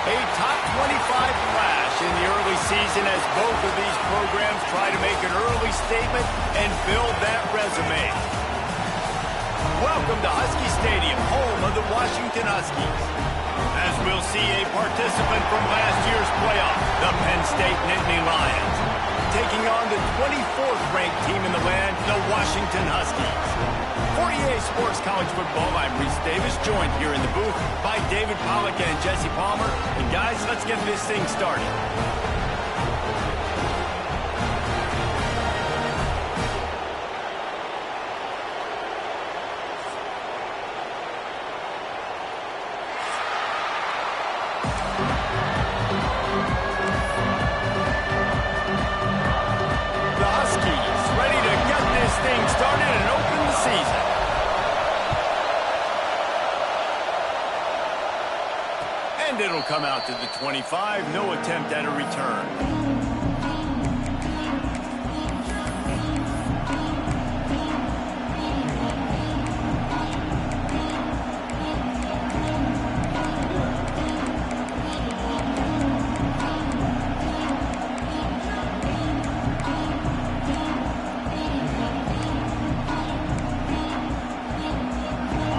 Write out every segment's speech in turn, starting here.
A top 25 flash in the early season as both of these programs try to make an early statement and build that resume. Welcome to Husky Stadium, home of the Washington Huskies. As we'll see a participant from last year's playoff, the Penn State Nittany Lions, taking on the 24th ranked team in the land, the Washington Huskies. For EA Sports College Football, I'm Reese Davis, joined here in the booth by David Pollack and Jesse Palmer. And guys, let's get this thing started. The Huskies ready to get this thing started and open the season. And it'll come out to the 25. No attempt at a return.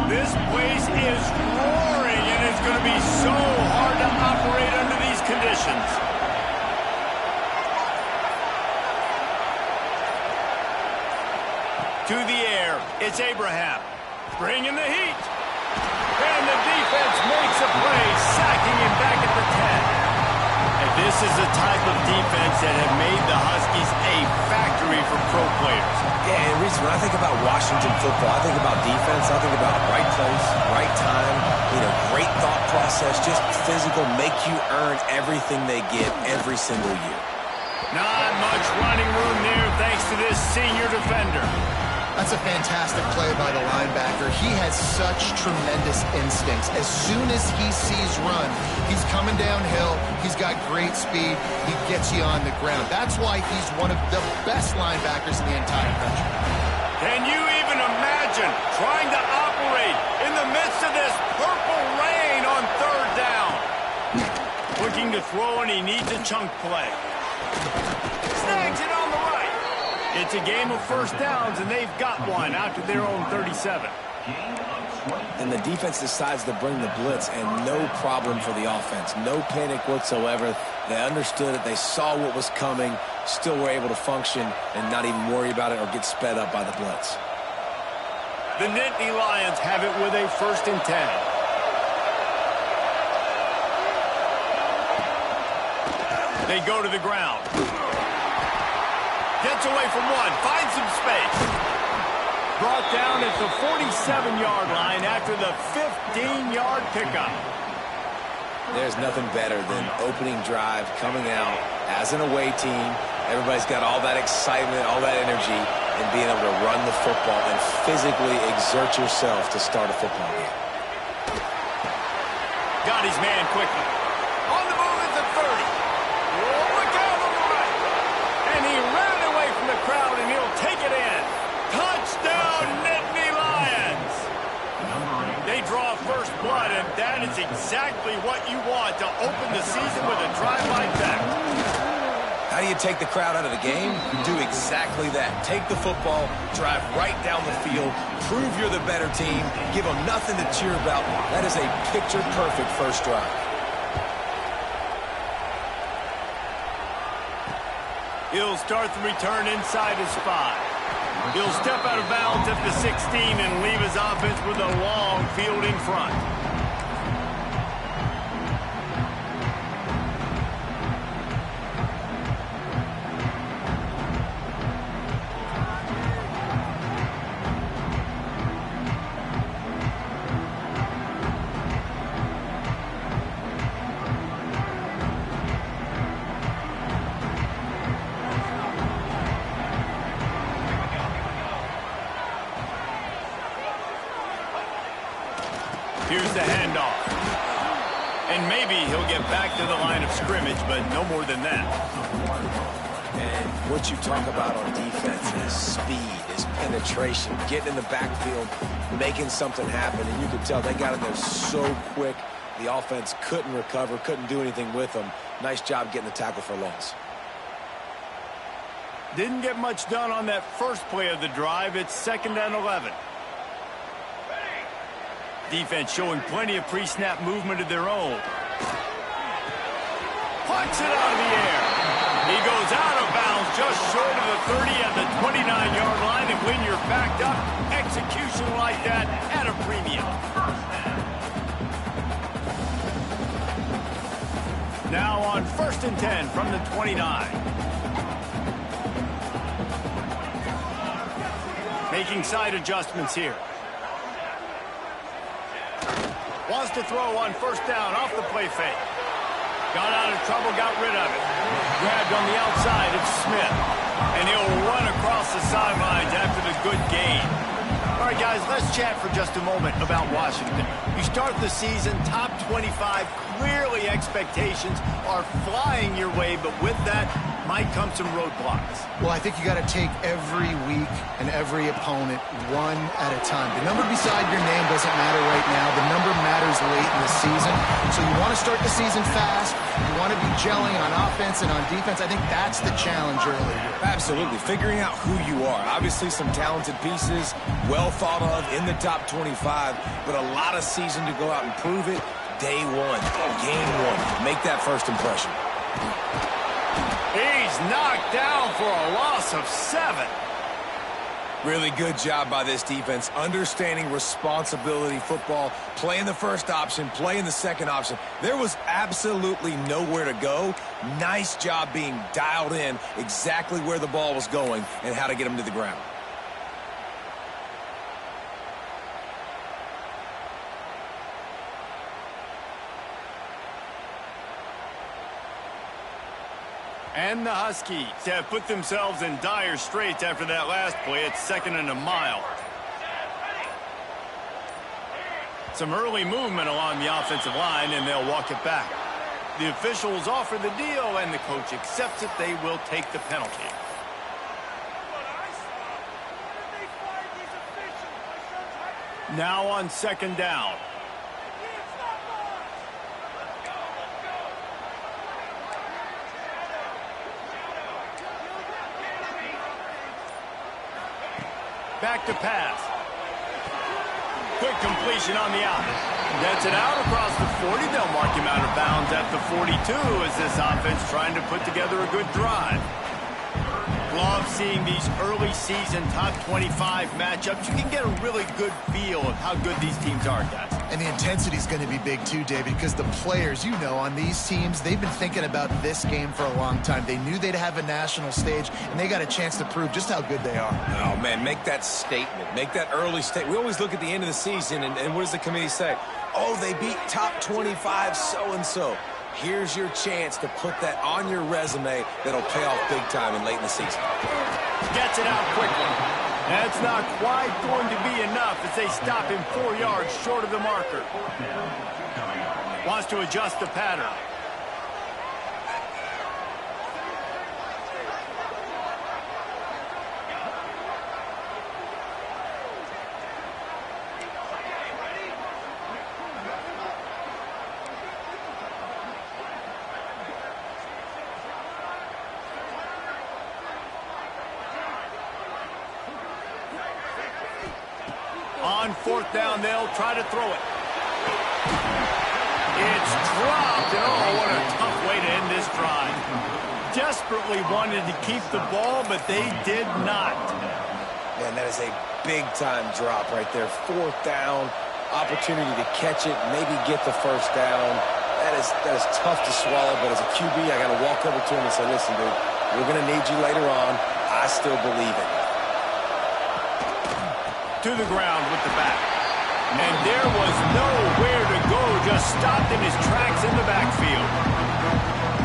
This place is roaring, and it's going to be so hard to operate under these conditions. To the air, it's Abraham. Bringing the heat. defense makes a play, sacking him back at the 10. And this is the type of defense that have made the Huskies a factory for pro players. Yeah, and Reese, when I think about Washington football, I think about defense, I think about right place, right time, great thought process, just physical, make you earn everything they get every single year. Not much running room there thanks to this senior defender. That's a fantastic play by the linebacker. He has such tremendous instincts. As soon as he sees run, he's coming downhill. He's got great speed. He gets you on the ground. That's why he's one of the best linebackers in the entire country. Can you even imagine trying to operate in the midst of this purple rain on third down? Looking to throw, and he needs a chunk play. Snags it on the right. It's a game of first downs, and they've got one out to their own 37. And the defense decides to bring the blitz, and no problem for the offense. No panic whatsoever. They understood it. They saw what was coming, still were able to function and not even worry about it or get sped up by the blitz. The Nittany Lions have it with a 1st and 10. They go to the ground. Gets away from one, finds some space. Brought down at the 47-yard line after the 15-yard pickup. There's nothing better than opening drive, coming out as an away team. Everybody's got all that excitement, all that energy, and being able to run the football and physically exert yourself to start a football game. Got his man quickly. On the move at the 30. Look out on the right. And he ran away from the crowd, and he'll take it in. Touchdown, Nittany Lions. They draw first blood, and that is exactly what you want to open the season with a drive like that. How do you take the crowd out of the game? Do exactly that. Take the football, drive right down the field, prove you're the better team, give them nothing to cheer about. That is a picture-perfect first drive. He'll start the return inside his 5. He'll step out of bounds at the 16 and leave his offense with a long field in front. Here's the handoff. And maybe he'll get back to the line of scrimmage, but no more than that. And what you talk about on defense is speed, is penetration, getting in the backfield, making something happen. And you could tell they got in there so quick, the offense couldn't recover, couldn't do anything with them. Nice job getting the tackle for loss. Didn't get much done on that first play of the drive. It's 2nd and 11. Defense showing plenty of pre-snap movement of their own. Punts it out of the air. He goes out of bounds just short of the 30 at the 29-yard line. And when you're backed up, execution like that at a premium. Now on 1st and 10 from the 29. Making side adjustments here. Wants to throw on 1st down off the play fake. Got out of trouble, got rid of it. Grabbed on the outside, it's Smith. And he'll run across the sidelines after the good gain. All right, guys, let's chat for just a moment about Washington. You start the season top 25. Clearly expectations are flying your way, but with that might come some roadblocks. Well, I think you got to take every week and every opponent one at a time. The number beside your name doesn't matter right now. The number matters late in the season. So you want to start the season fast. You want to be gelling on offense and on defense. I think that's the challenge early here. Absolutely. Figuring out who you are. Obviously some talented pieces, well thought of in the top 25, but a lot of season to go out and prove it. Day one, game one. Make that first impression. He's knocked down for a loss of 7. Really good job by this defense, understanding responsibility football, playing the first option, playing the second option. There was absolutely nowhere to go. Nice job being dialed in exactly where the ball was going and how to get them to the ground. And the Huskies have put themselves in dire straits after that last play. It's 2nd and a mile. Some early movement along the offensive line, and they'll walk it back. The officials offer the deal, and the coach accepts it. They will take the penalty. Now on 2nd down. Back to pass. Quick completion on the out. Gets it out across the 40. They'll mark him out of bounds at the 42 as this offense trying to put together a good drive. Love seeing these early season top 25 matchups. You can get a really good feel of how good these teams are, guys. And the intensity is going to be big too, David, because the players, you know, on these teams, they've been thinking about this game for a long time. They knew they'd have a national stage, and they got a chance to prove just how good they are. Oh, man, make that statement. Make that early statement. We always look at the end of the season, and what does the committee say? Oh, they beat top 25 so-and-so. Here's your chance to put that on your resume that'll pay off big time and late in the season. Gets it out quickly. That's not quite going to be enough as they stop him 4 yards short of the marker. Wants to adjust the pattern. On 4th down, they'll try to throw it. It's dropped, and oh, what a tough way to end this drive. Desperately wanted to keep the ball, but they did not. Man, that is a big-time drop right there. 4th down, opportunity to catch it, maybe get the 1st down. That is tough to swallow, but as a QB, I got to walk over to him and say, listen, dude, we're going to need you later on. I still believe it. To the ground with the back. And there was nowhere to go, just stopped in his tracks in the backfield.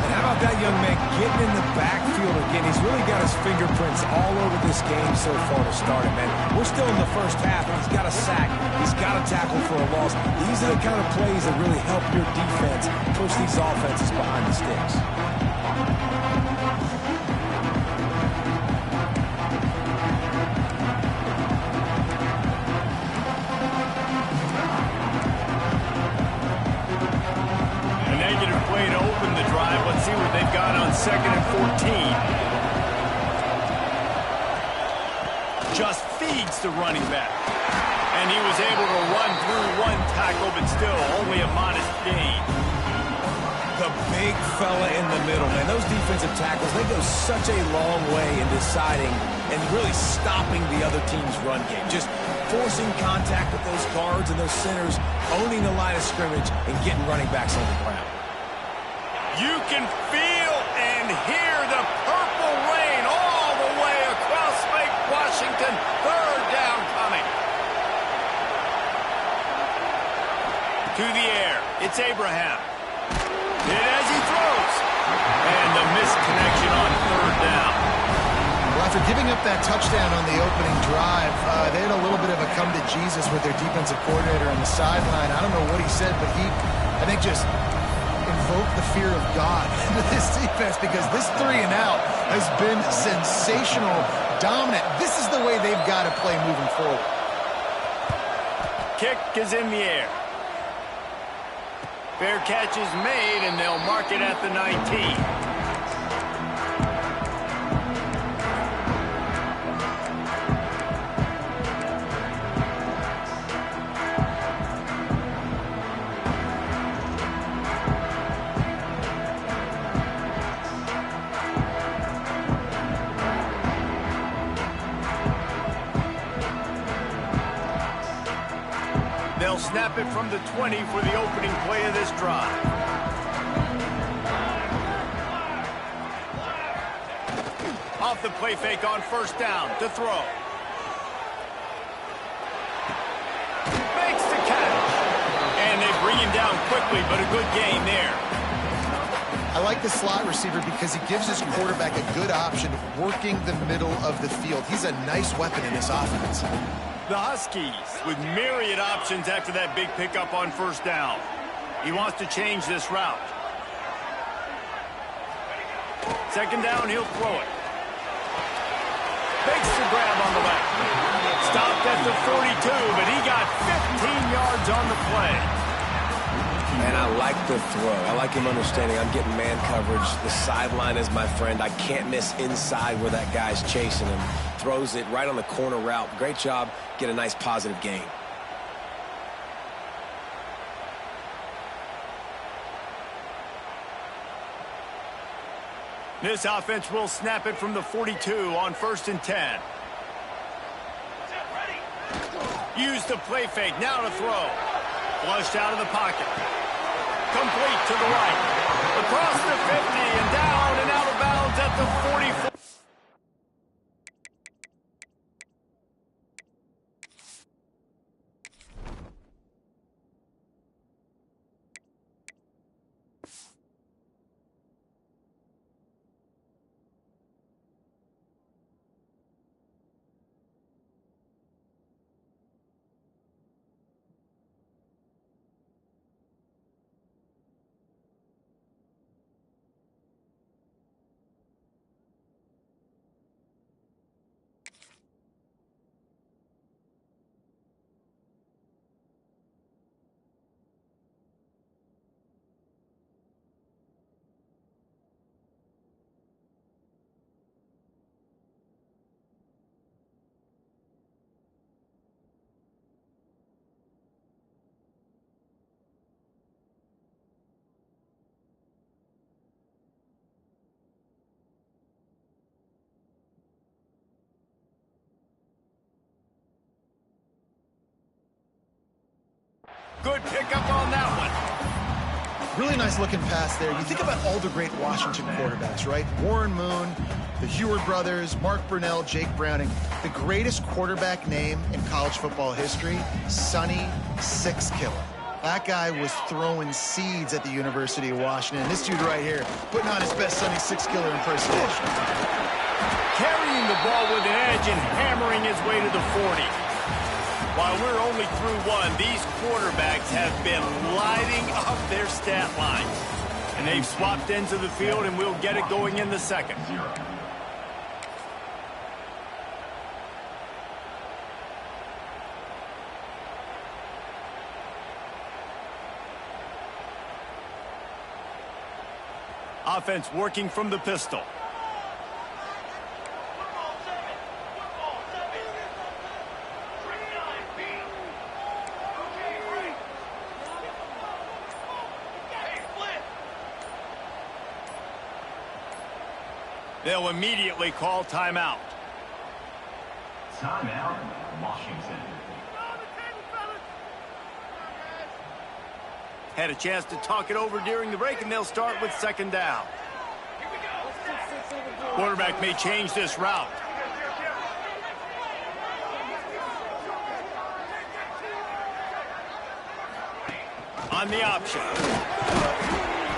And how about that young man getting in the backfield again? He's really got his fingerprints all over this game so far to start it, man. We're still in the first half, and he's got a sack. He's got a tackle for a loss. These are the kind of plays that really help your defense push these offenses behind the sticks. Let's see what they've got on 2nd and 14. Just feeds the running back. And he was able to run through one tackle, but still only a modest gain. The big fella in the middle, man. Those defensive tackles, they go such a long way in deciding and really stopping the other team's run game. Just forcing contact with those guards and those centers, owning the line of scrimmage, and getting running backs on the ground. You can feel and hear the purple rain all the way across Lake Washington. 3rd down coming. To the air. It's Abraham. And as he throws. And the missed connection on 3rd down. Well, after giving up that touchdown on the opening drive, they had a little bit of a come to Jesus with their defensive coordinator on the sideline. I don't know what he said, but he, I think, just invoke the fear of God into this defense, because this 3 and out has been sensational, dominant. This is the way they've got to play moving forward. Kick is in the air. Fair catch is made, and they'll mark it at the 19. snap it from the 20 for the opening play of this drive. Off the play fake on first down to throw. Makes the catch. And they bring him down quickly, but a good gain there. I like the slot receiver because he gives his quarterback a good option working the middle of the field. He's a nice weapon in this offense. The Huskies with myriad options after that big pickup on first down. He wants to change this route. Second down, he'll throw it. Makes the grab on the left. Stopped at the 42, but he got 15 yards on the play. And I like the throw. I like him understanding I'm getting man coverage. The sideline is my friend. I can't miss inside where that guy's chasing him. Throws it right on the corner route. Great job. Get a nice positive gain. This offense will snap it from the 42 on 1st and 10. Use the play fake. Now to throw. Flushed out of the pocket. Complete to the right. Across the 50 and down and out of bounds at the 44. Good pickup on that one. Really nice looking pass there. You think about all the great Washington quarterbacks, right? Warren Moon, the Heward brothers, Mark Brunell, Jake Browning. The greatest quarterback name in college football history, Sonny Six Killer. That guy was throwing seeds at the University of Washington. This dude right here, putting on his best Sonny Six Killer impersonation. Carrying the ball with an edge and hammering his way to the 40. While we're only through one, these quarterbacks have been lighting up their stat lines. And they've swapped ends of the field, and we'll get it going in the second. Offense working from the pistol. They'll immediately call timeout. Timeout, Washington. Had a chance to talk it over during the break, and they'll start with second down. Quarterback may change this route. On the option.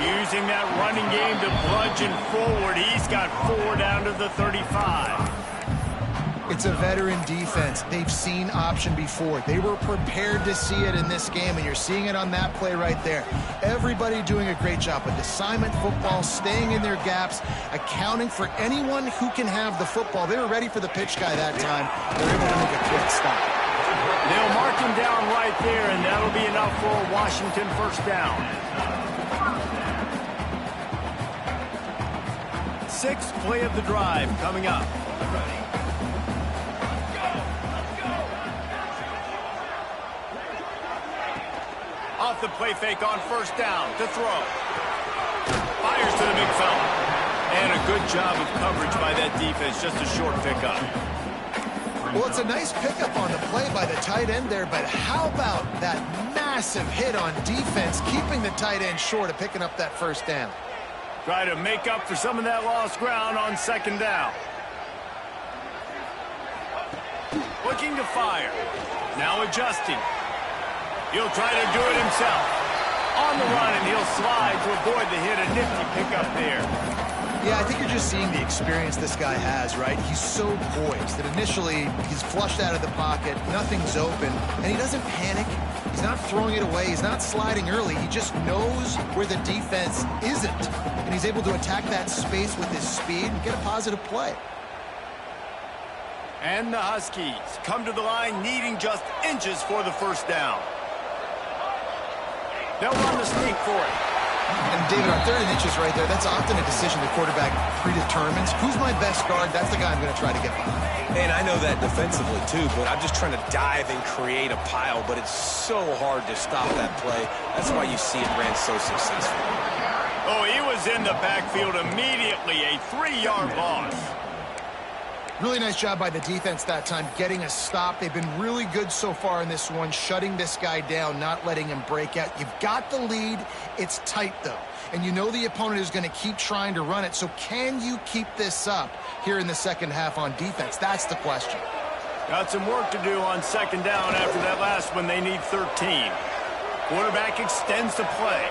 Using that running game to bludgeon forward. He's got 4 down to the 35. It's a veteran defense. They've seen option before. They were prepared to see it in this game, and you're seeing it on that play right there. Everybody doing a great job with assignment football, staying in their gaps, accounting for anyone who can have the football. They were ready for the pitch guy that time. They're able to make a quick stop. They'll mark him down right there, and that'll be enough for a Washington first down. 6th play of the drive coming up. Off the play fake on first down to throw. Fires to the big fella. And a good job of coverage by that defense. Just a short pickup. Well, it's a nice pickup on the play by the tight end there, but how about that massive hit on defense, keeping the tight end short of picking up that first down. Try to make up for some of that lost ground on second down. Looking to fire. Now adjusting. He'll try to do it himself. On the run, and he'll slide to avoid the hit. A nifty pickup there. Yeah, I think you're just seeing the experience this guy has, right? He's so poised that initially he's flushed out of the pocket, nothing's open, and he doesn't panic. He's not throwing it away. He's not sliding early. He just knows where the defense isn't, and he's able to attack that space with his speed and get a positive play. And the Huskies come to the line needing just inches for the first down. They'll run the sneak for it. And David, on 3rd and inches right there, that's often a decision the quarterback predetermines. Who's my best guard? That's the guy I'm going to try to get behind. And I know that defensively too, but I'm just trying to dive and create a pile, but it's so hard to stop that play. That's why you see it ran so successful. Oh, he was in the backfield immediately. A 3-yard loss. Really nice job by the defense that time, getting a stop. They've been really good so far in this one, shutting this guy down, not letting him break out. You've got the lead. It's tight, though. And you know the opponent is going to keep trying to run it. So can you keep this up here in the second half on defense? That's the question. Got some work to do on second down after that last one. They need 13. Quarterback extends the play.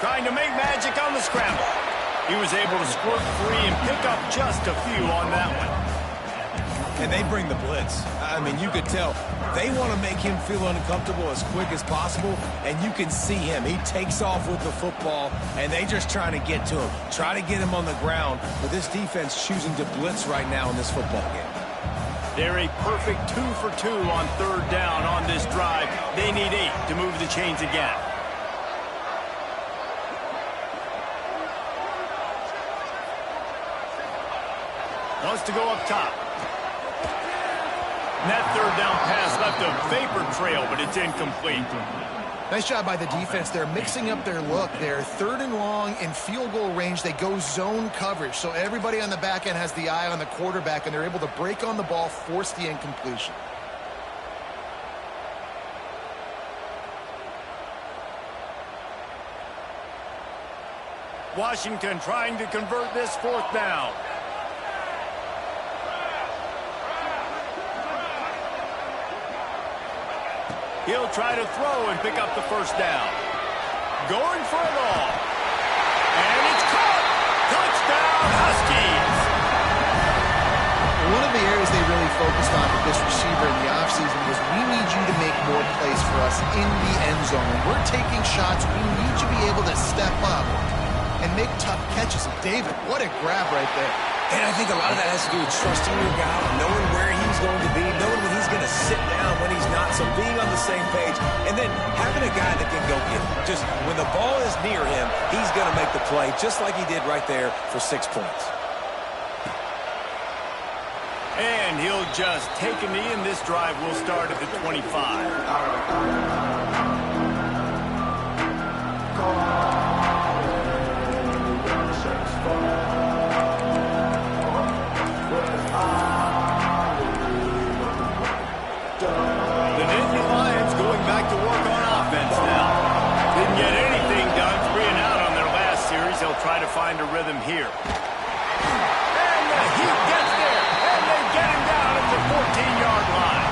Trying to make magic on the scramble. He was able to squirt free and pick up just a few on that one. And they bring the blitz. I mean, you could tell they want to make him feel uncomfortable as quick as possible, and you can see him. He takes off with the football, and they just trying to get to him, try to get him on the ground, but this defense choosing to blitz right now in this football game. They're a perfect 2 for 2 on 3rd down on this drive. They need 8 to move the chains again. Wants to go up top. And that 3rd down pass left a vapor trail, but it's incomplete. Nice job by the defense. They're mixing up their look. They're 3rd and long in field goal range. They go zone coverage. So everybody on the back end has the eye on the quarterback, and they're able to break on the ball, force the incompletion. Washington trying to convert this 4th down. He'll try to throw and pick up the first down. Going for it all. And it's caught. Touchdown, Huskies. One of the areas they really focused on with this receiver in the offseason was we need you to make more plays for us in the end zone. When we're taking shots, we need you to be able to step up and make tough catches. And David, what a grab right there. And I think a lot of that has to do with trusting your guy, knowing where he's going to be, knowing when he's going to sit down, when he's not, so being on the same page, and then having a guy that can go get it. Just when the ball is near him, he's going to make the play, just like he did right there for 6 points. And he'll just take a knee, and this drive will start at the 25. Try to find a rhythm here. And the Heat gets there, and they get him down at the 14-yard line.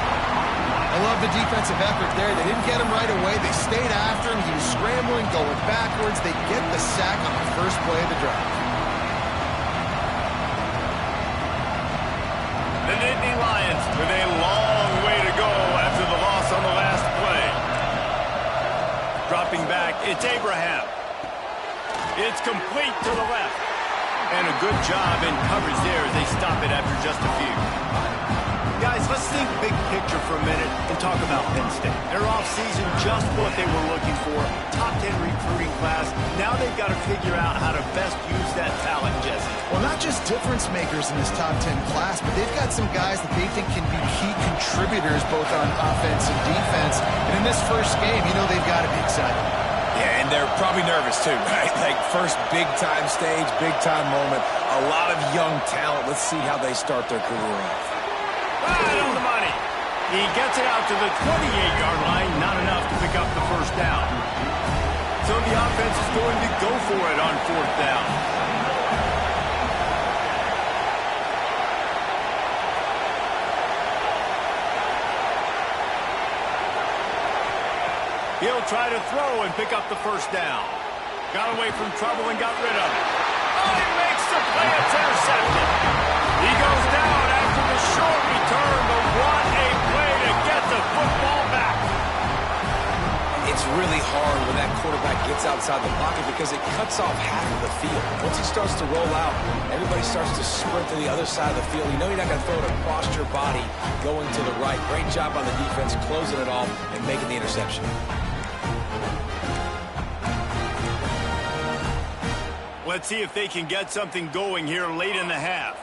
I love the defensive effort there. They didn't get him right away. They stayed after him. He was scrambling, going backwards. They get the sack on the first play of the drive. The Nittany Lions with a long way to go after the loss on the last play. Dropping back, it's Abraham. It's complete to the left. And a good job in coverage there as they stop it after just a few. Guys, let's think big picture for a minute and talk about Penn State. Their offseason, just what they were looking for. Top 10 recruiting class. Now they've got to figure out how to best use that talent, Jesse. Well, not just difference makers in this top 10 class, but they've got some guys that they think can be key contributors both on offense and defense. And in this first game, you know they've got to be excited. Yeah, and they're probably nervous too, right? Like first big-time stage, big-time moment. A lot of young talent. Let's see how they start their career off. Right on the money. He gets it out to the 28-yard line, not enough to pick up the first down. So the offense is going to go for it on 4th down. He'll try to throw and pick up the first down. Got away from trouble and got rid of it. Oh, he makes the play. It's intercepted. He goes down after the short return, but what a play to get the football back. It's really hard when that quarterback gets outside the pocket because it cuts off half of the field. Once he starts to roll out, everybody starts to sprint to the other side of the field. You know you're not going to throw it across your body going to the right. Great job on the defense, closing it off and making the interception. Let's see if they can get something going here late in the half.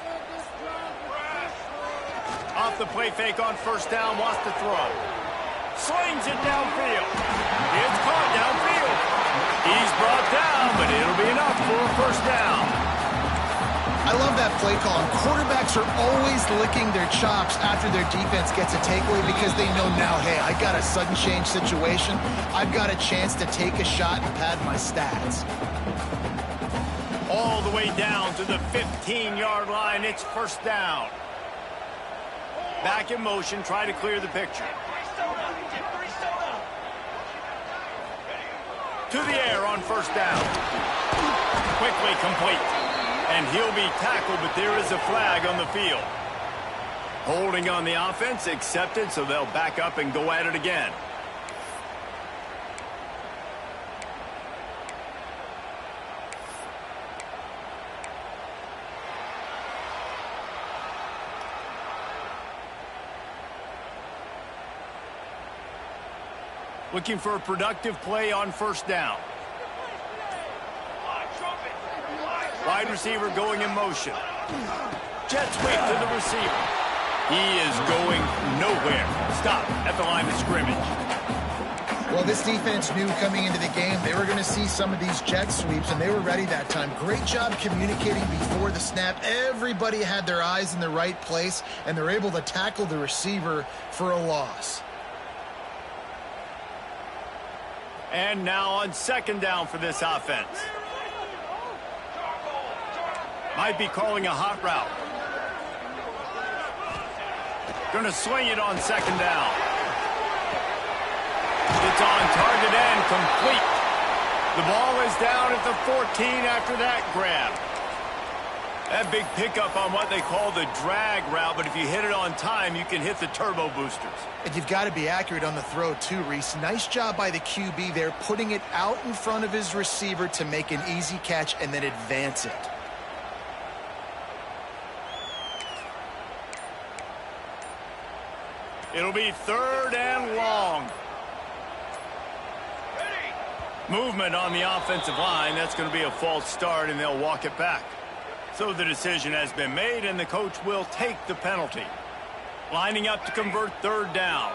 Off the play fake on first down, wants to throw. Slings it downfield. It's caught downfield. He's brought down, but it'll be enough for a first down. I love that play call. And quarterbacks are always licking their chops after their defense gets a takeaway because they know now, hey, I got a sudden change situation. I've got a chance to take a shot and pad my stats. All the way down to the 15-yard line. It's first down. Back in motion, try to clear the picture. To the air on first down. Quickly complete. And he'll be tackled, but there is a flag on the field. Holding on the offense, accepted, so they'll back up and go at it again. Looking for a productive play on first down. Wide receiver going in motion. Jet sweep to the receiver. He is going nowhere. Stop at the line of scrimmage. Well, this defense knew coming into the game they were going to see some of these jet sweeps, and they were ready that time. Great job communicating before the snap. Everybody had their eyes in the right place, and they're able to tackle the receiver for a loss. And now on second down for this offense. Might be calling a hot route. Going to swing it on second down. It's on target and complete. The ball is down at the 14 after that grab. That big pickup on what they call the drag route, but if you hit it on time, you can hit the turbo boosters. And you've got to be accurate on the throw too, Reese. Nice job by the QB there, putting it out in front of his receiver to make an easy catch and then advance it. It'll be third and long. Movement on the offensive line. That's going to be a false start, and they'll walk it back. So the decision has been made, and the coach will take the penalty. Lining up to convert third down.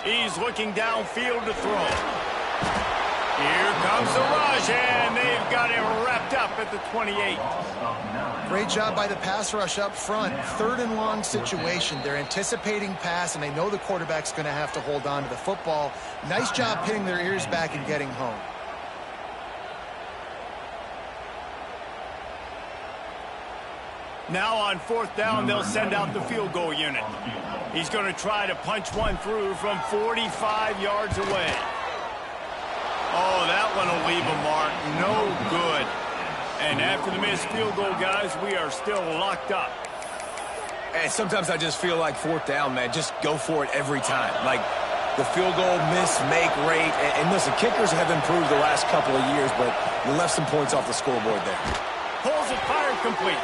He's looking downfield to throw. Here comes the rush, and they've got him wrapped up at the 28. Great job by the pass rush up front. Third and long situation. They're anticipating pass, and they know the quarterback's going to have to hold on to the football. Nice job pinning their ears back and getting home. Now on fourth down, they'll send out the field goal unit. He's going to try to punch one through from 45 yards away. Oh, that one will leave a mark. No good. And after the missed field goal, guys, we are still locked up. And sometimes I just feel like fourth down, man, just go for it every time. Like the field goal miss-make rate. And listen, kickers have improved the last couple of years, but you left some points off the scoreboard there. Pulls it, fired, complete.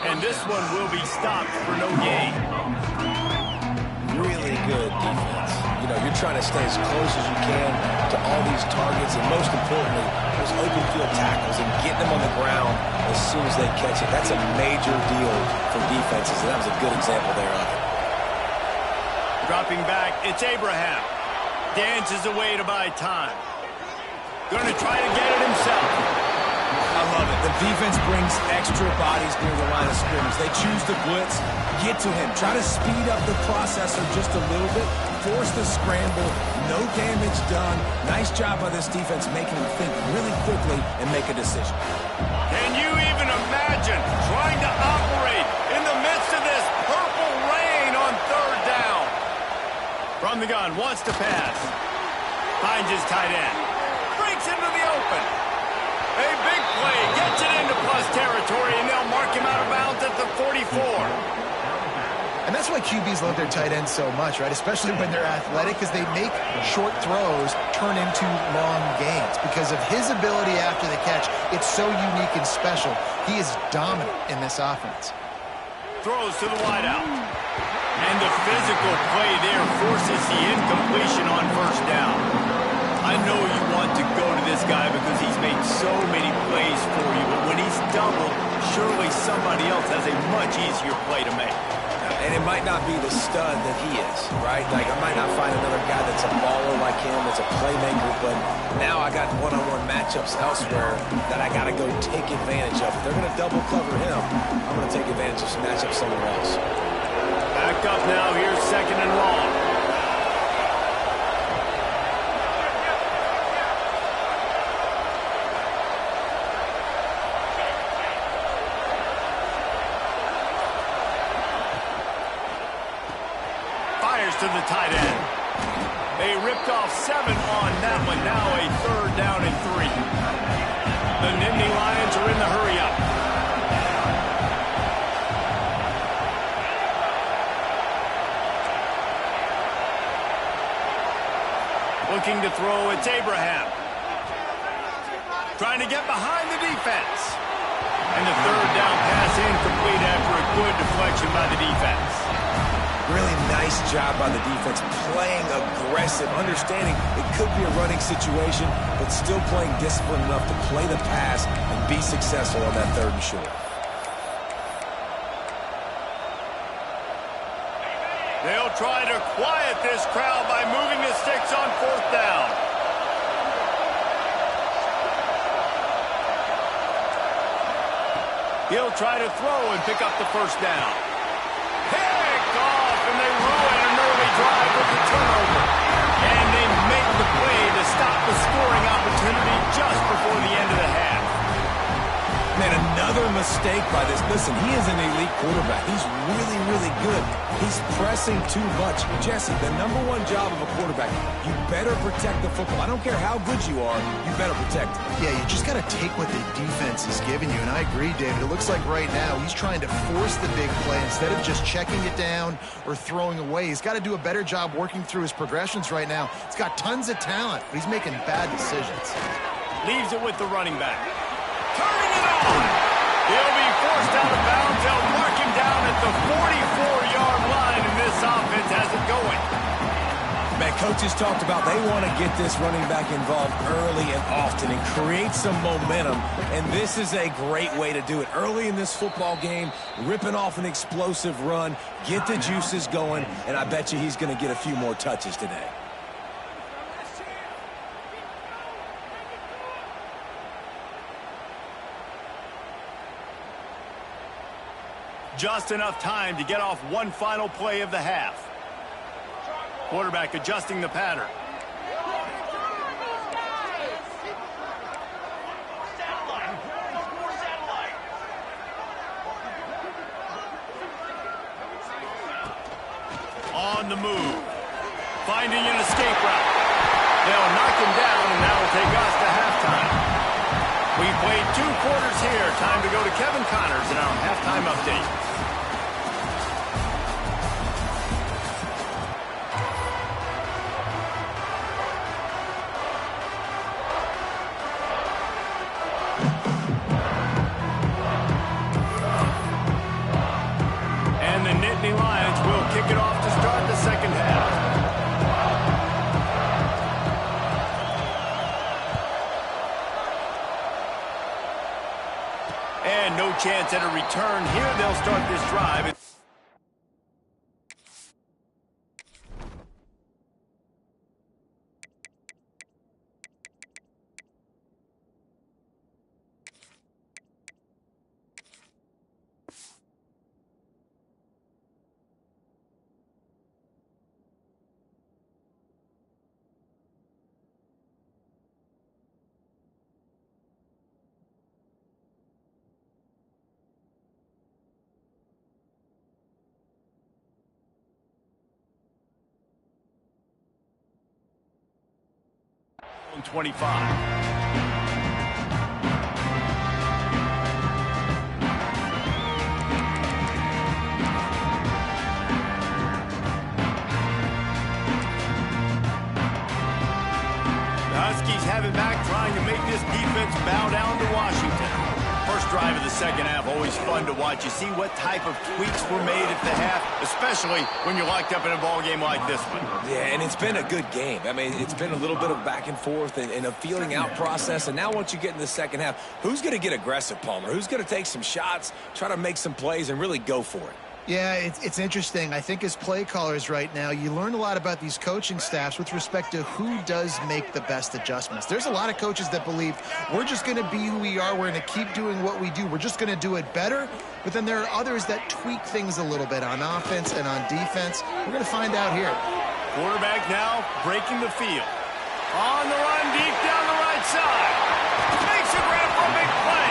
And this one will be stopped for no gain. Really good defense. You know, you're trying to stay as close as you can to all these targets, and most importantly, those open field tackles and getting them on the ground as soon as they catch it. That's a major deal for defenses, and that was a good example there of it. Dropping back, it's Abraham. Dances away to buy time. Going to try to get it himself. I love it. The defense brings extra bodies near the line of scrimmage. They choose to blitz, get to him, try to speed up the processor just a little bit, force the scramble, no damage done. Nice job by this defense making him think really quickly and make a decision. Can you even imagine trying to operate in the midst of this purple rain on third down? From the gun, wants to pass. Finds his tight end. Breaks into the open. A big play, gets it into plus territory, and they'll mark him out of bounds at the 44. And that's why QBs love their tight ends so much, right? Especially when they're athletic, because they make short throws turn into long gains. Because of his ability after the catch, it's so unique and special. He is dominant in this offense. Throws to the wideout. And the physical play there forces the incompletion on first down. I know you want to go to this guy because he's made so many plays for you, but when he's doubled, surely somebody else has a much easier play to make. And it might not be the stud that he is, right? Like, I might not find another guy that's a baller like him, that's a playmaker, but now I got one-on-one matchups elsewhere that I got to go take advantage of. If they're going to double cover him, I'm going to take advantage of some matchup somewhere else. Back up now, here's second and long. To the tight end. They ripped off 7 on that one. Now a third down and 3. The Nittany Lions are in the hurry-up. Looking to throw, it's Abraham. Trying to get behind the defense. And the third down pass incomplete after a good deflection by the defense. Really nice job by the defense, playing aggressive, understanding it could be a running situation, but still playing disciplined enough to play the pass and be successful on that third and short. They'll try to quiet this crowd by moving the sticks on fourth down. He'll try to throw and pick up the first down. And they ruin an early drive with the turnover. And they make the play to stop the scoring opportunity just before the end of the half. Man, another mistake by this. Listen, he is an elite quarterback. He's really, really good. He's pressing too much. Jesse, the #1 job of a quarterback, you better protect the football. I don't care how good you are, you better protect it. Yeah, you just got to take what the defense is giving you. And I agree, David. It looks like right now he's trying to force the big play instead of just checking it down or throwing away. He's got to do a better job working through his progressions right now. He's got tons of talent, but he's making bad decisions. Leaves it with the running back. Turning it on. He'll be forced out of bounds. They'll mark him down at the 44-yard line, and this offense has it going. Man, coaches talked about they want to get this running back involved early and often and create some momentum, and this is a great way to do it. Early in this football game, ripping off an explosive run, get the juices going, and I bet you he's going to get a few more touches today. Just enough time to get off one final play of the half. Quarterback adjusting the pattern. On the move. Finding an escape route. They'll knock him down, and that will take us to halftime. We played 2 quarters here. Time to go to Kevin Connors in our halftime update. And the Nittany Lions will kick it off to start the second half. And no chance at a return here. They'll start this drive. and 25. Huskies have it back, trying to make this defense bow down to Washington. First drive of the second half, always fun to watch. You see what type of tweaks were made at the half, especially when you're locked up in a ball game like this one. Yeah, and it's been a good game. I mean, it's been a little bit of back and forth and a feeling out process. And now once you get in the second half, who's going to get aggressive, Palmer? Who's going to take some shots, try to make some plays, and really go for it? Yeah, it's interesting. I think as play callers right now, you learn a lot about these coaching staffs with respect to who does make the best adjustments. There's a lot of coaches that believe we're just going to be who we are. We're going to keep doing what we do. We're just going to do it better. But then there are others that tweak things a little bit on offense and on defense. We're going to find out here. Quarterback now breaking the field. On the run, deep down the right side. Makes a grab for a big play.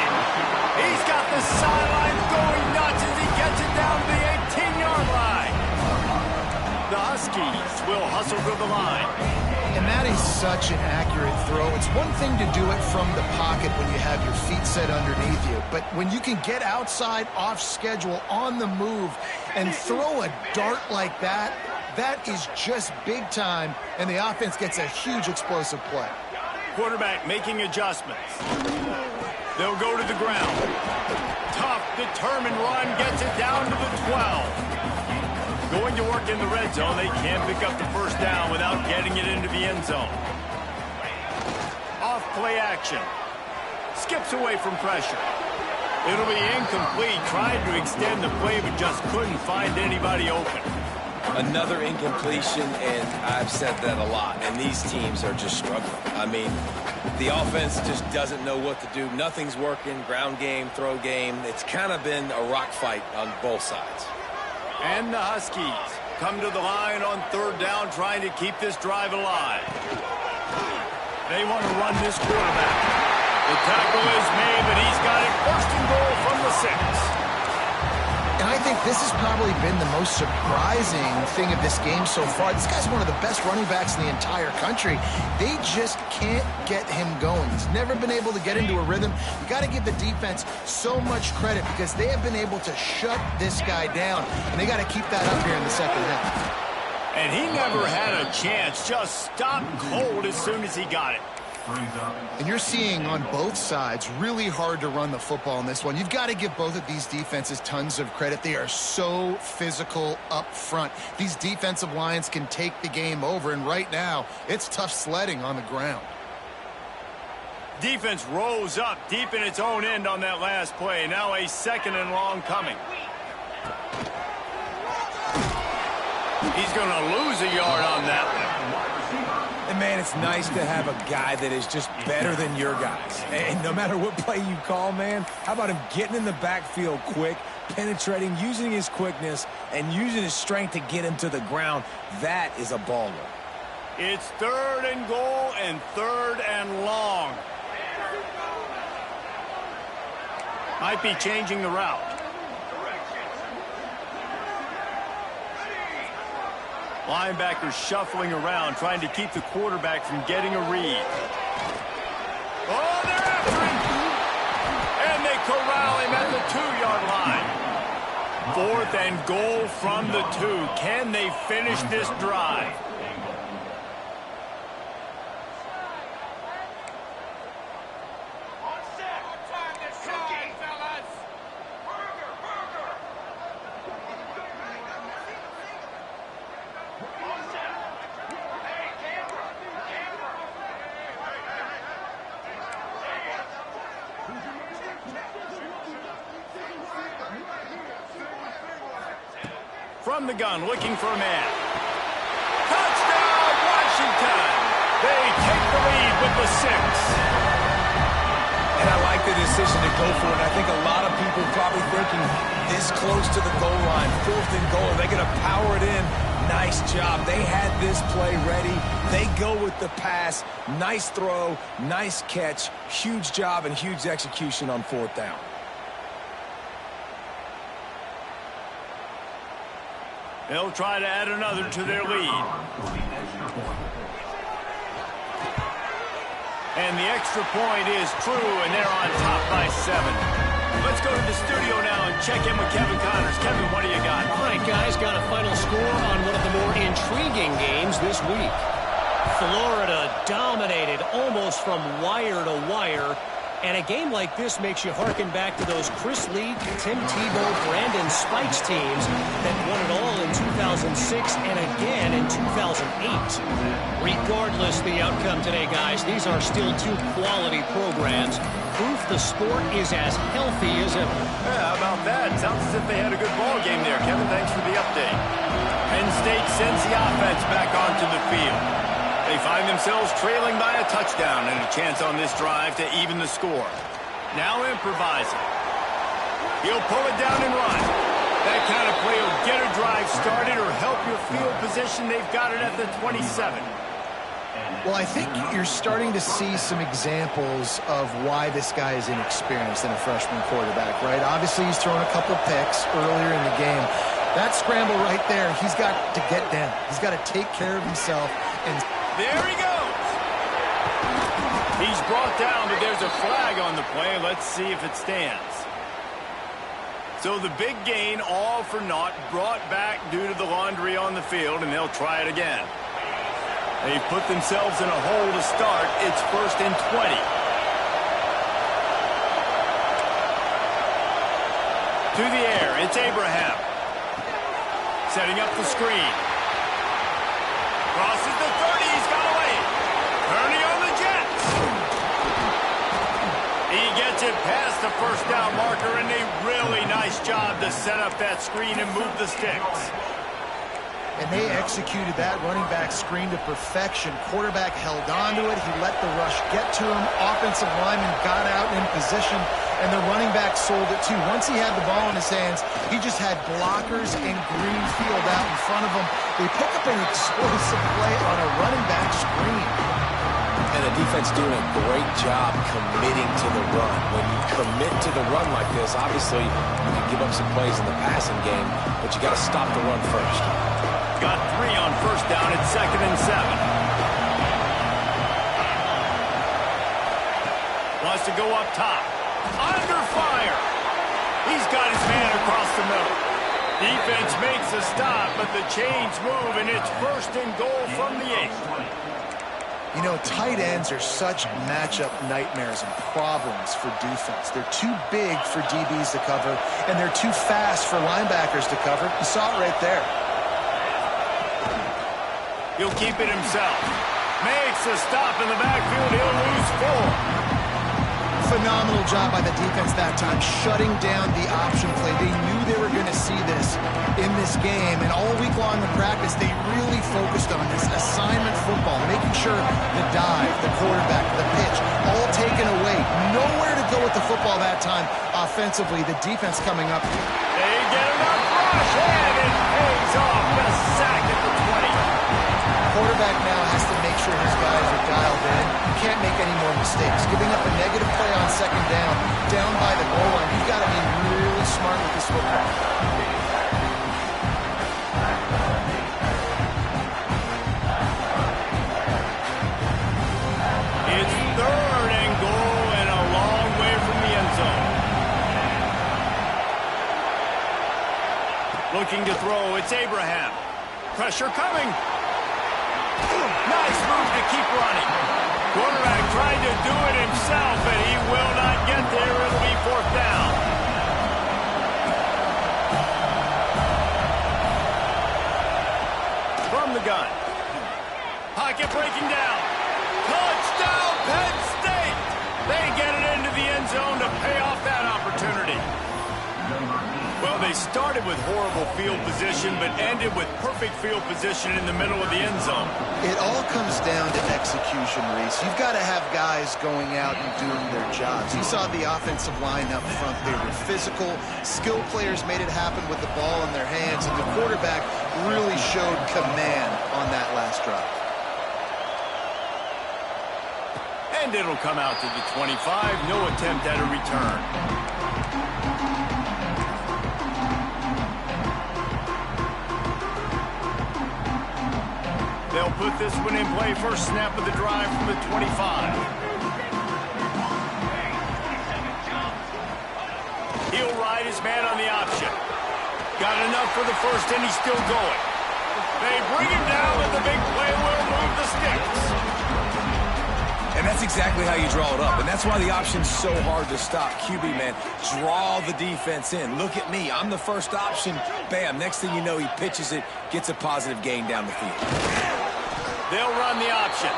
He's got the sideline going nuts as he gets it down to the 18-yard line. The Huskies will hustle to the line. And that is such an accurate throw. It's one thing to do it from the pocket when you have your feet set underneath you, but when you can get outside, off schedule, on the move, and throw a dart like that, that is just big time, and the offense gets a huge explosive play. Quarterback making adjustments. They'll go to the ground. Tough, determined run gets it down to the 12. Going to work in the red zone. They can't pick up the first down without getting it into the end zone. Off play action. Skips away from pressure. It'll be incomplete. Tried to extend the play, but just couldn't find anybody open. Another incompletion, and I've said that a lot, and these teams are just struggling. I mean, the offense just doesn't know what to do. Nothing's working, ground game, throw game. It's kind of been a rock fight on both sides. And the Huskies come to the line on third down, trying to keep this drive alive. They want to run this quarterback. The tackle is made, but he's got it first and goal from the 6. And I think this has probably been the most surprising thing of this game so far. This guy's one of the best running backs in the entire country. They just can't get him going. He's never been able to get into a rhythm. You got to give the defense so much credit because they have been able to shut this guy down, and they got to keep that up here in the second half. And he never had a chance. Just stopped cold as soon as he got it. And you're seeing on both sides really hard to run the football in this one. You've got to give both of these defenses tons of credit. They are so physical up front. These defensive lines can take the game over, and right now it's tough sledding on the ground. Defense rose up deep in its own end on that last play. Now a second and long coming. He's going to lose a yard on that one. And, man, it's nice to have a guy that is just better than your guys. And no matter what play you call, man, how about him getting in the backfield quick, penetrating, using his quickness, and using his strength to get him to the ground. That is a baller. It's third and goal and third and long. Might be changing the route. Linebackers shuffling around, trying to keep the quarterback from getting a read. Oh, they're after him! And they corral him at the 2-yard line. Fourth and goal from the 2. Can they finish this drive? From the gun, looking for a man. Touchdown, Washington! They take the lead with the 6. And I like the decision to go for it. I think a lot of people probably thinking this close to the goal line, 4th and goal. They're going to power it in. Nice job. They had this play ready. They go with the pass. Nice throw, nice catch. Huge job and huge execution on 4th down. They'll try to add another to their lead. And the extra point is true, and they're on top by 7. Let's go to the studio now and check in with Kevin Connors. Kevin, what do you got? All right, guys, got a final score on one of the more intriguing games this week. Florida dominated almost from wire to wire. And a game like this makes you harken back to those Chris Leak, Tim Tebow, Brandon Spikes teams that won it all in 2006 and again in 2008. Regardless the outcome today, guys, these are still two quality programs. Proof the sport is as healthy as ever. Yeah, how about that? Sounds as if they had a good ball game there. Kevin, thanks for the update. Penn State sends the offense back onto the field. They find themselves trailing by a touchdown and a chance on this drive to even the score. Now improvising. He'll pull it down and run. That kind of play will get a drive started or help your field position. They've got it at the 27. Well, I think you're starting to see some examples of why this guy is inexperienced in a freshman quarterback, right? Obviously, he's thrown a couple picks earlier in the game. That scramble right there, he's got to get down. He's got to take care of himself. And there he goes. He's brought down, but there's a flag on the play. Let's see if it stands. So the big gain, all for naught, brought back due to the laundry on the field, and they'll try it again. They've put themselves in a hole to start. It's 1st and 20. To the air, it's Abraham. Setting up the screen. Crosses the 30, he's got away. Purdy on the Jets. He gets it past the first down marker, and a really nice job to set up that screen and move the sticks. And they executed that running back screen to perfection. Quarterback held onto it. He let the rush get to him. Offensive lineman got out in position, and the running back sold it too. Once he had the ball in his hands, he just had blockers and green field out in front of him. They pick up an explosive play on a running back screen. And the defense doing a great job committing to the run. When you commit to the run like this, obviously you can give up some plays in the passing game, but you got to stop the run first. Got 3 on first down at 2nd and 7. Wants to go up top. Under fire. He's got his man across the middle. Defense makes a stop, but the chains move, and it's 1st and goal from the 8. You know, tight ends are such matchup nightmares and problems for defense. They're too big for DBs to cover, and they're too fast for linebackers to cover. You saw it right there. He'll keep it himself. Makes a stop in the backfield. He'll lose 4. Phenomenal job by the defense that time, shutting down the option play. They knew they were going to see this in this game, and all week long in practice, they really focused on this assignment football, making sure the dive, the quarterback, the pitch, all taken away. Nowhere to go with the football that time offensively. The defense coming up. They get enough rush, and it pays off. The sack at the 20. Quarterback now has to make sure his guys are dialed in. You can't make any more mistakes. Giving up a negative play on 2nd down by the goal line. You've got to be really smart with this football. It's 3rd and goal and a long way from the end zone. Looking to throw, it's Abraham. Pressure coming. Nice move to keep running. Quarterback trying to do it himself, and he will not get there. It'll be 4th down. From the gun. Pocket breaking down. Touchdown, Penn State! They get it into the end zone to pay off that opportunity. Well, they started with horrible field position, but ended with perfect field position in the middle of the end zone. It all comes down to execution, Reese. You've got to have guys going out and doing their jobs. You saw the offensive line up front. They were physical. Skilled players made it happen with the ball in their hands, and the quarterback really showed command on that last drive. And it'll come out to the 25. No attempt at a return. They'll put this one in play. First snap of the drive from the 25. man on the option. Got enough for the first, and he's still going. They bring him down, and the big play will move the sticks. And that's exactly how you draw it up. And that's why the option's so hard to stop. QB, man, draw the defense in. Look at me. I'm the first option. Bam. Next thing you know, he pitches it, gets a positive gain down the field. They'll run the option.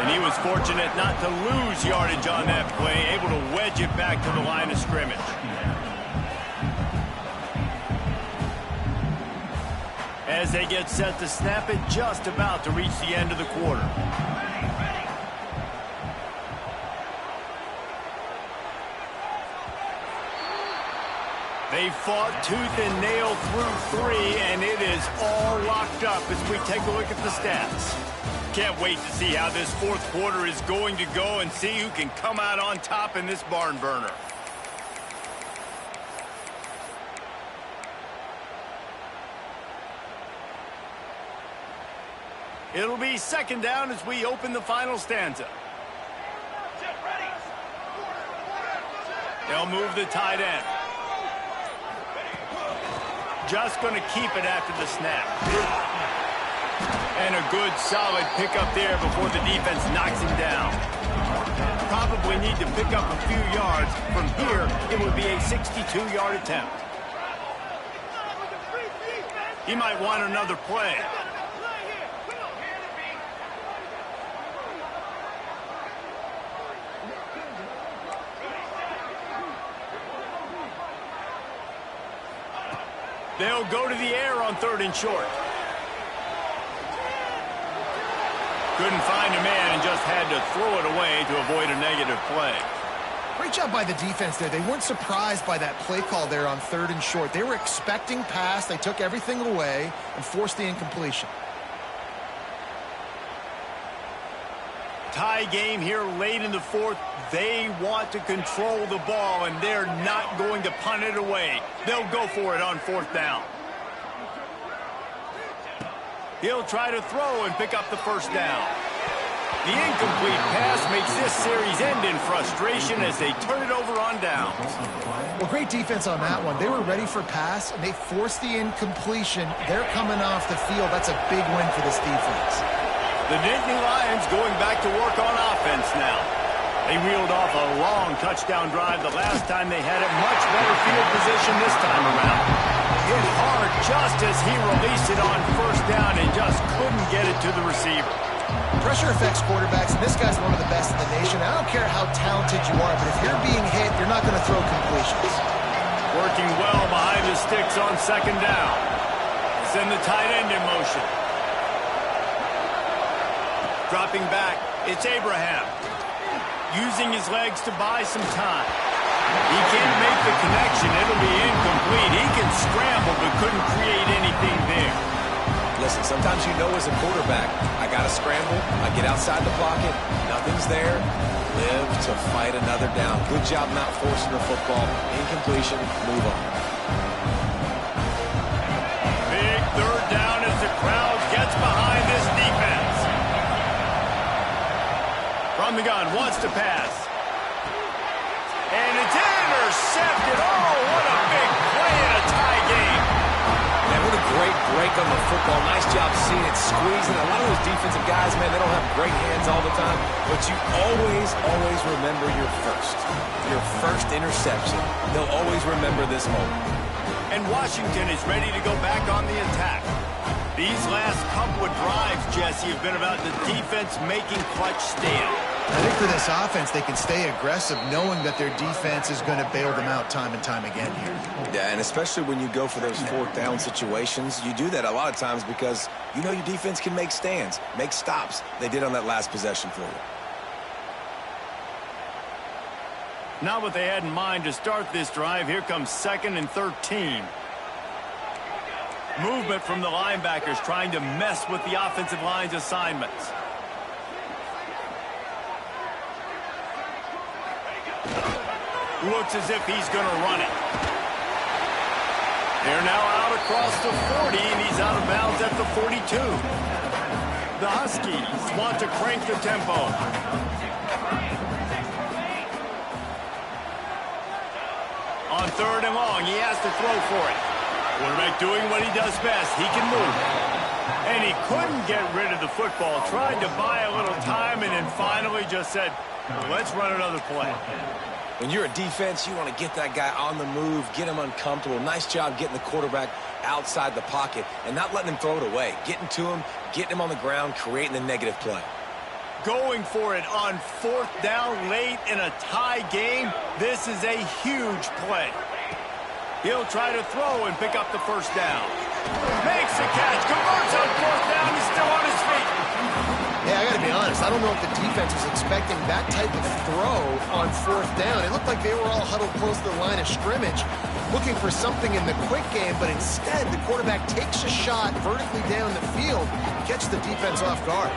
And he was fortunate not to lose yardage on that play, able to wedge it back to the line of scrimmage. As they get set to snap it, just about to reach the end of the quarter. They fought tooth and nail through 3, and it is all locked up as we take a look at the stats. Can't wait to see how this fourth quarter is going to go and see who can come out on top in this barn burner. It'll be second down as we open the final stanza. They'll move the tight end. Just going to keep it after the snap. And a good, solid pickup there before the defense knocks him down. Probably need to pick up a few yards. From here, it would be a 62-yard attempt. He might want another play. They'll go to the air on 3rd and short. Couldn't find a man and just had to throw it away to avoid a negative play. Great job by the defense there. They weren't surprised by that play call there on 3rd and short. They were expecting pass. They took everything away and forced the incompletion. Tie game here late in the fourth. They want to control the ball, and they're not going to punt it away. They'll go for it on 4th down. He'll try to throw and pick up the 1st down. The incomplete pass makes this series end in frustration as they turn it over on downs. Well, great defense on that one. They were ready for pass, and they forced the incompletion. They're coming off the field. That's a big win for this defense. The Nittany Lions going back to work on offense now. They reeled off a long touchdown drive the last time they had it. Much better field position this time around. Hit hard just as he released it on 1st down and just couldn't get it to the receiver. Pressure affects quarterbacks, and this guy's one of the best in the nation. I don't care how talented you are, but if you're being hit, you're not going to throw completions. Working well behind the sticks on 2nd down. Send the tight end in motion. Dropping back, it's Abraham. Using his legs to buy some time. He can't make the connection. It'll be incomplete. He can scramble, but couldn't create anything there. Listen, sometimes you know as a quarterback, I got to scramble, I get outside the pocket, nothing's there, live to fight another down. Good job not forcing the football. Incompletion, move on. Big 3rd down as the crowd gets behind this defense. From the gun, wants to pass. And it's intercepted. Oh, what a big play in a tie game. Man, what a great break on the football. Nice job seeing it squeezing. A lot of those defensive guys, man, they don't have great hands all the time, but you always remember your first interception. They'll always remember this moment. And Washington is ready to go back on the attack. These last couple of drives, Jesse, have been about the defense making clutch stand. I think for this offense, they can stay aggressive knowing that their defense is going to bail them out time and time again here. Yeah, and especially when you go for those 4th down situations, you do that a lot of times because you know your defense can make stands, make stops. They did on that last possession for you. Not what they had in mind to start this drive. Here comes 2nd and 13. Movement from the linebackers trying to mess with the offensive line's assignments. Looks as if he's going to run it. They're now out across the 40, and he's out of bounds at the 42. The Huskies want to crank the tempo. On 3rd and long, he has to throw for it. Quarterback doing what he does best. He can move. And he couldn't get rid of the football. Tried to buy a little time and then finally just said, let's run another play. When you're a defense, you want to get that guy on the move, get him uncomfortable. Nice job getting the quarterback outside the pocket and not letting him throw it away. Getting to him, getting him on the ground, creating a negative play. Going for it on 4th down late in a tie game. This is a huge play. He'll try to throw and pick up the 1st down. Makes the catch, converts on 4th down. He's still on his feet. Yeah, I got to be honest. I don't know if the defense was expecting that type of throw on 4th down. It looked like they were all huddled close to the line of scrimmage, looking for something in the quick game, but instead the quarterback takes a shot vertically down the field, gets the defense off guard.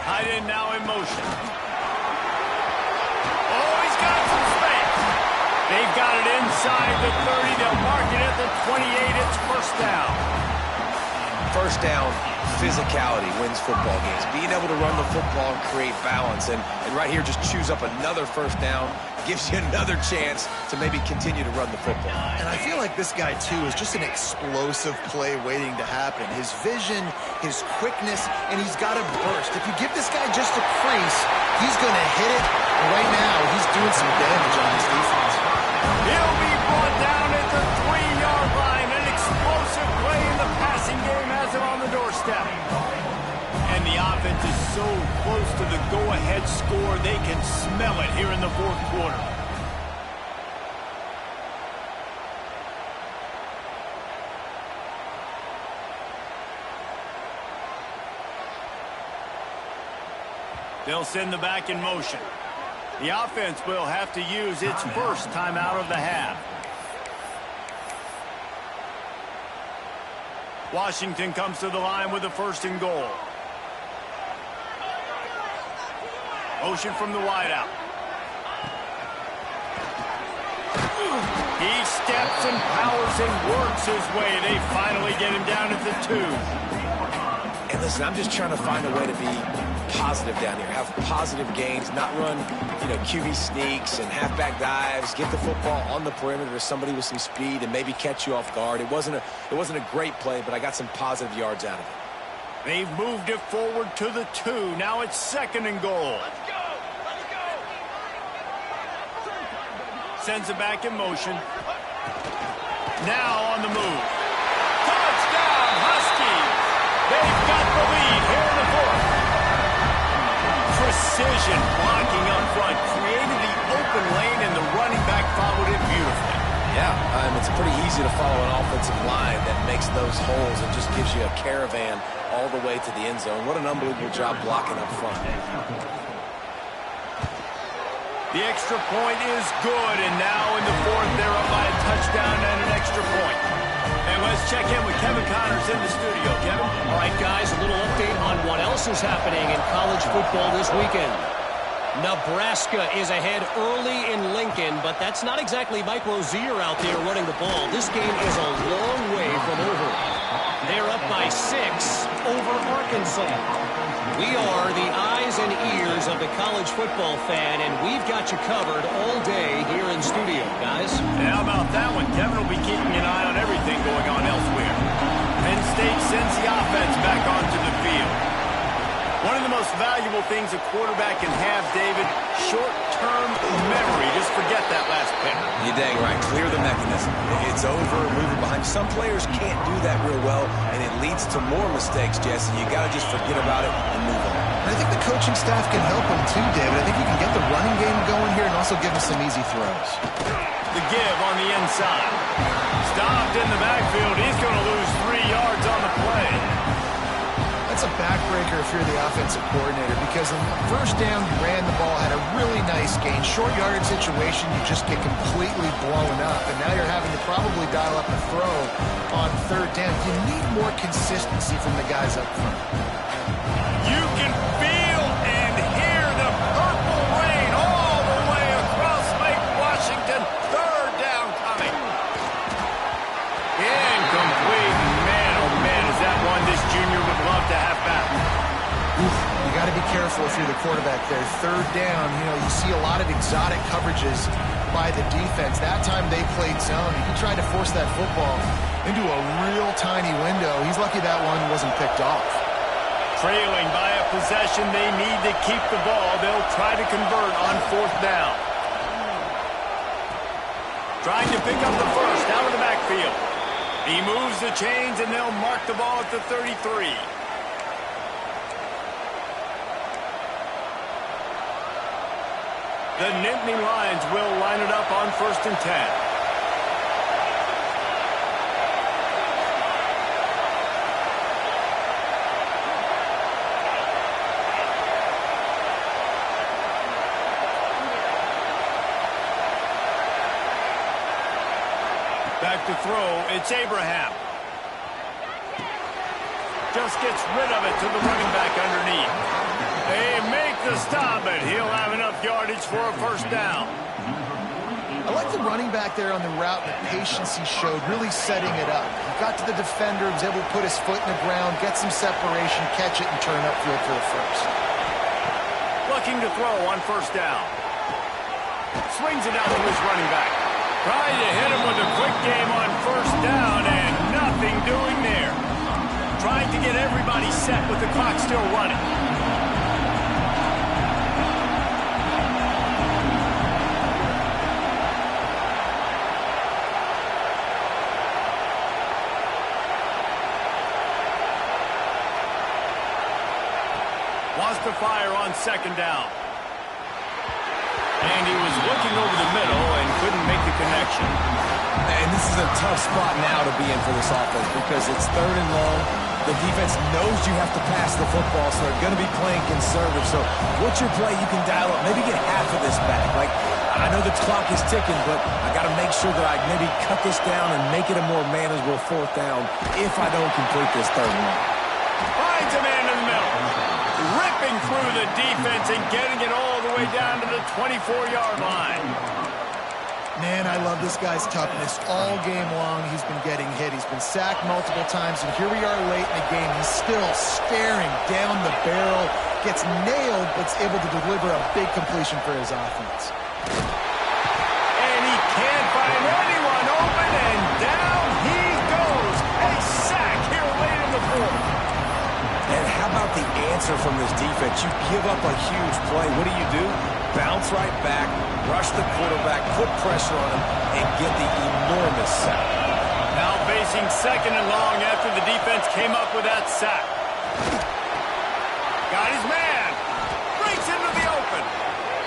Tight end now in motion. Oh, he's got some space. They've got it inside the 30. They'll mark it at the 28. It's 1st down. 1st down, physicality wins football games. Being able to run the football and create balance. And right here, just choose up another 1st down. Gives you another chance to maybe continue to run the football. And I feel like this guy, too, is just an explosive play waiting to happen. His vision, his quickness, and he's got a burst. If you give this guy just a crease, he's going to hit it. And right now, he's doing some damage on this defense. He'll be brought down at the 3-yard line. An explosive play in the passing game has him on the doorstep. And the offense is so close to the go-ahead score, they can smell it here in the 4th quarter. They'll send the back in motion. The offense will have to use its 1st timeout of the half. Washington comes to the line with a 1st and goal. Motion from the wideout. He steps and powers and works his way. They finally get him down at the 2. And listen, I'm just trying to find a way to be positive down here. Have positive gains, not run, QB sneaks and halfback dives. Get the football on the perimeter to somebody with some speed and maybe catch you off guard. It wasn't a great play, but I got some positive yards out of it. They've moved it forward to the 2. Now it's 2nd and goal. Let's go. Sends it back in motion. Now on the move. Touchdown, Huskies. They've got the lead here in the 4th. Precision blocking up front. Created the open lane, and the running back followed it beautifully. Yeah, it's pretty easy to follow an offensive line that makes those holes and just gives you a caravan all the way to the end zone. What an unbelievable job blocking up front. The extra point is good, and now in the 4th, they're up by a touchdown and an extra point. And let's check in with Kevin Connors in the studio. Kevin? All right, guys, a little update on what else is happening in college football this weekend. Nebraska is ahead early in Lincoln, but that's not exactly Mike Rozier out there running the ball. This game is a long way from over. They're up by 6 over Arkansas. We are the eyes and ears of the college football fan, and we've got you covered all day here in studio, guys. And how about that one? Kevin will be keeping an eye on everything going on elsewhere. Penn State sends the offense back onto the field. One of the most valuable things a quarterback can have, David, short-term memory. Just forget that last pick. You're dang right. Clear the mechanism. It's over, moving behind. Some players can't do that real well, and it leads to more mistakes, Jesse. You got to just forget about it and move on. I think the coaching staff can help him too, David. I think you can get the running game going here and also give him some easy throws. The give on the inside. Stopped in the backfield. He's going to lose 3 yards on the play. That's a backbreaker if you're the offensive coordinator, because on first down, you ran the ball, had a really nice gain. Short yardage situation, you just get completely blown up, and now you're having to probably dial up a throw on 3rd down. You need more consistency from the guys up front. You can feel and hear the purple rain all the way across Lake Washington. 3rd down coming. Incomplete. Man, oh man, is that one this junior would love to have back. You got to be careful if you're the quarterback there. 3rd down, you see a lot of exotic coverages by the defense. That time they played zone. He tried to force that football into a real tiny window. He's lucky that one wasn't picked off. Trailing by a possession, they need to keep the ball. They'll try to convert on 4th down. Trying to pick up the first out of the backfield. He moves the chains, and they'll mark the ball at the 33. The Nittany Lions will line it up on 1st and 10. Back to throw, it's Abraham. Just gets rid of it to the running back underneath. They make the stop, but he'll have enough yardage for a 1st down. I like the running back there on the route, the patience he showed, really setting it up. He got to the defender, was able to put his foot in the ground, get some separation, catch it, and turn upfield for the first. Looking to throw on 1st down. Swings it out to his running back. Trying to hit him with a quick game on 1st down, and nothing doing there. Trying to get everybody set with the clock still running. Wants to fire on 2nd down. And he was looking over the middle and couldn't make the connection. And this is a tough spot now to be in for this offense because it's 3rd and long. The defense knows you have to pass the football, so they're going to be playing conservative. So what's your play? You can dial up, maybe get half of this back. Like, I know the clock is ticking, but I got to make sure that I maybe cut this down and make it a more manageable 4th down if I don't complete this 3rd and long. Finds a man in the middle. Ripping through the defense and getting it all the way down to the 24-yard line. Man, I love this guy's toughness. All game long, he's been getting hit. He's been sacked multiple times, and here we are late in the game. He's still staring down the barrel, gets nailed, but's able to deliver a big completion for his offense. And he can't find anyone open, and down he goes. A sack here late in the 4th. And how about the answer from this defense? You give up a huge play. What do? Bounce right back, rush the quarterback, put pressure on him, and get the enormous sack. Now facing 2nd and long after the defense came up with that sack. Got his man. Breaks into the open.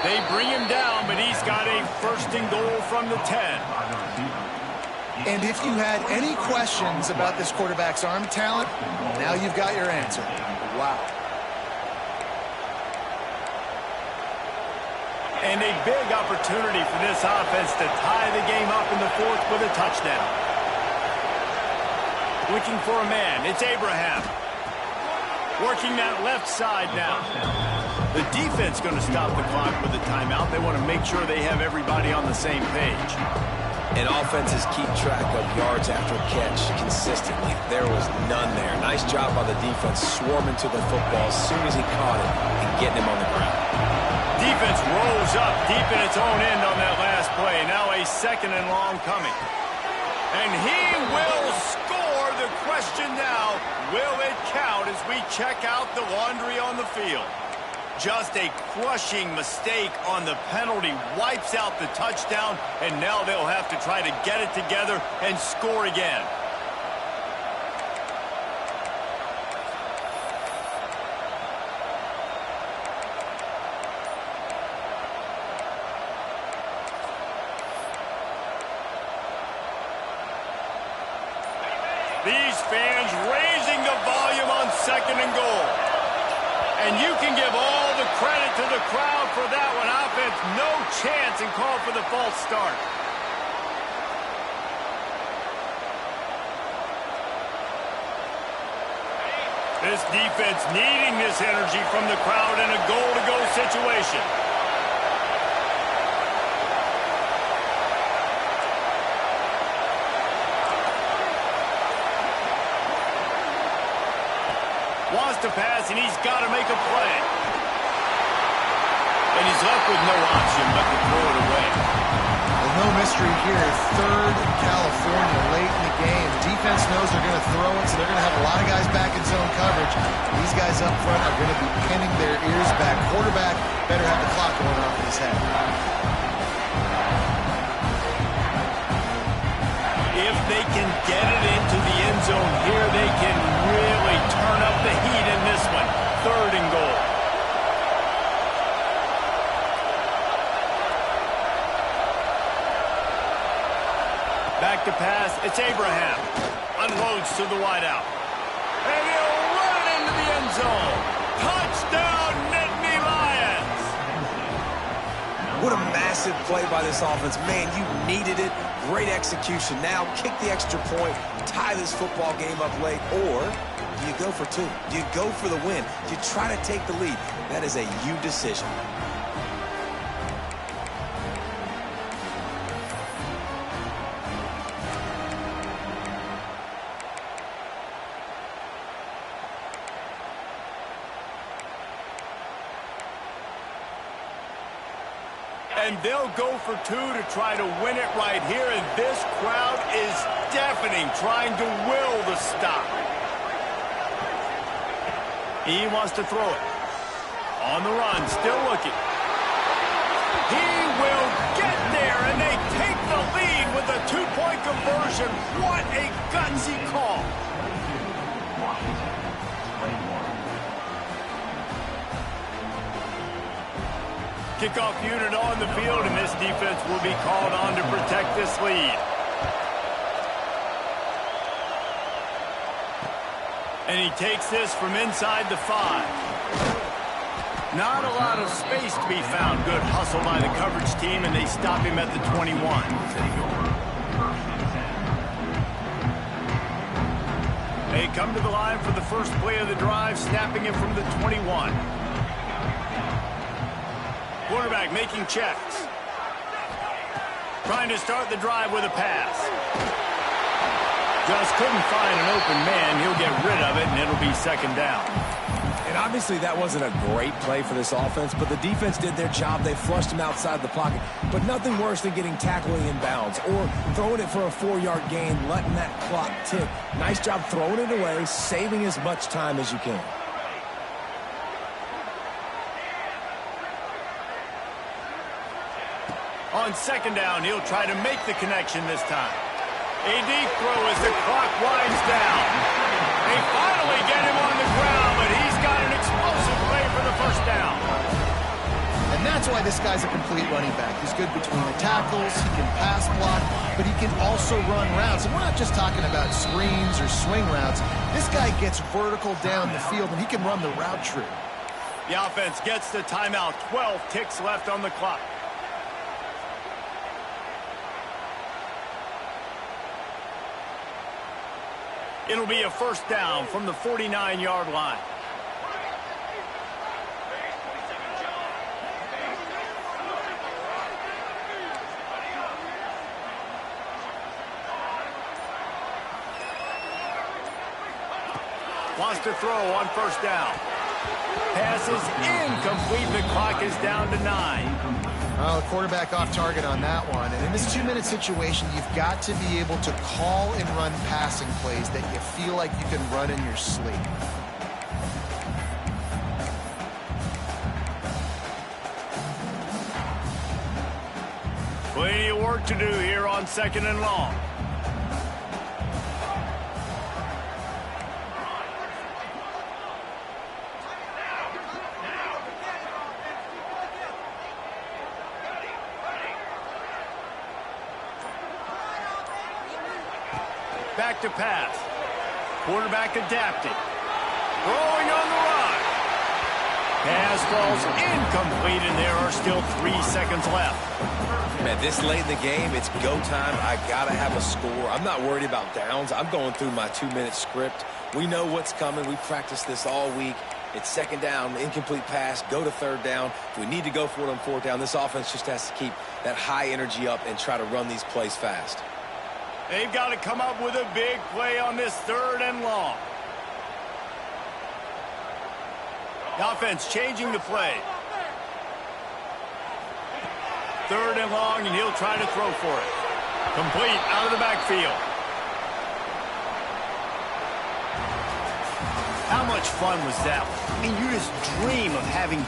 They bring him down, but he's got a 1st and goal from the 10. And if you had any questions about this quarterback's arm talent, now you've got your answer. Wow. And a big opportunity for this offense to tie the game up in the 4th with a touchdown. Looking for a man. It's Abraham. Working that left side now. The defense going to stop the clock with a timeout. They want to make sure they have everybody on the same page. And offenses keep track of yards after catch consistently. There was none there. Nice job by the defense swarming to the football as soon as he caught it and getting him on the ground. Defense rolls up deep in its own end on that last play. Now a 2nd and long coming. And he will score. The question now, will it count as we check out the laundry on the field? Just a crushing mistake on the penalty wipes out the touchdown, and now they'll have to try to get it together and score again. These fans raising the volume on 2nd and goal. And you can give all the credit to the crowd for that one. Offense, no chance, and call for the false start. This defense needing this energy from the crowd in a goal-to-go situation. Wants to pass, and he's got to make a play. And he's left with no option but to throw it away. no mystery here. Third and California late in the game. Defense knows they're going to throw it, so they're going to have a lot of guys back in zone coverage. These guys up front are going to be pinning their ears back. Quarterback better have the clock going off in his head. If they can get it into the end zone here, they can really turn up the heat in this one. Third and goal. Back to pass. It's Abraham. Unloads to the wideout. And he'll run it into the end zone. Touchdown, Nittany Lions. What a massive play by this offense. Man, you needed it. Great execution. Now kick the extra point, tie this football game up late, or do you go for two? Do you go for the win? Do you try to take the lead? That is a you decision. And they'll go for two to try to win it right here. And this crowd is deafening, trying to will the stop. He wants to throw it. On the run, still looking. He will get there, and they take the lead with a two-point conversion. What a gutsy call. Kickoff unit on the field, and this defense will be called on to protect this lead. And he takes this from inside the 5. Not a lot of space to be found. Good hustle by the coverage team, and they stop him at the 21. They come to the line for the first play of the drive, snapping it from the 21. Quarterback making checks. Trying to start the drive with a pass. Just couldn't find an open man. He'll get rid of it, and it'll be second down. And obviously that wasn't a great play for this offense, but the defense did their job. They flushed him outside the pocket. But nothing worse than getting tackled in bounds or throwing it for a 4-yard gain, letting that clock tick. Nice job throwing it away, saving as much time as you can. On second down, he'll try to make the connection this time. A deep throw as the clock winds down. They finally get him on the ground, but he's got an explosive play for the first down. And that's why this guy's a complete running back. He's good between the tackles, he can pass block, but he can also run routes. And we're not just talking about screens or swing routes. This guy gets vertical down the field, and he can run the route tree. The offense gets the timeout. 12 ticks left on the clock. It'll be a first down from the 49-yard line. Wants to throw on first down. Pass is incomplete. The clock is down to 9. Well, the quarterback off target on that one. And in this 2-minute situation, you've got to be able to call and run passing plays that you feel like you can run in your sleep. Plenty of work to do here on second and long. Back to pass. Quarterback adapting. Throwing on the run. Pass falls incomplete, and there are still 3 seconds left. Man, this late in the game, it's go time. I got to have a score. I'm not worried about downs. I'm going through my 2-minute script. We know what's coming. We practiced this all week. It's second down, incomplete pass, go to third down. If we need to go for it on fourth down, this offense just has to keep that high energy up and try to run these plays fast. They've got to come up with a big play on this third and long. The offense changing the play. 3rd and long, and he'll try to throw for it. Complete out of the backfield. How much fun was that? I mean, you just dream of having...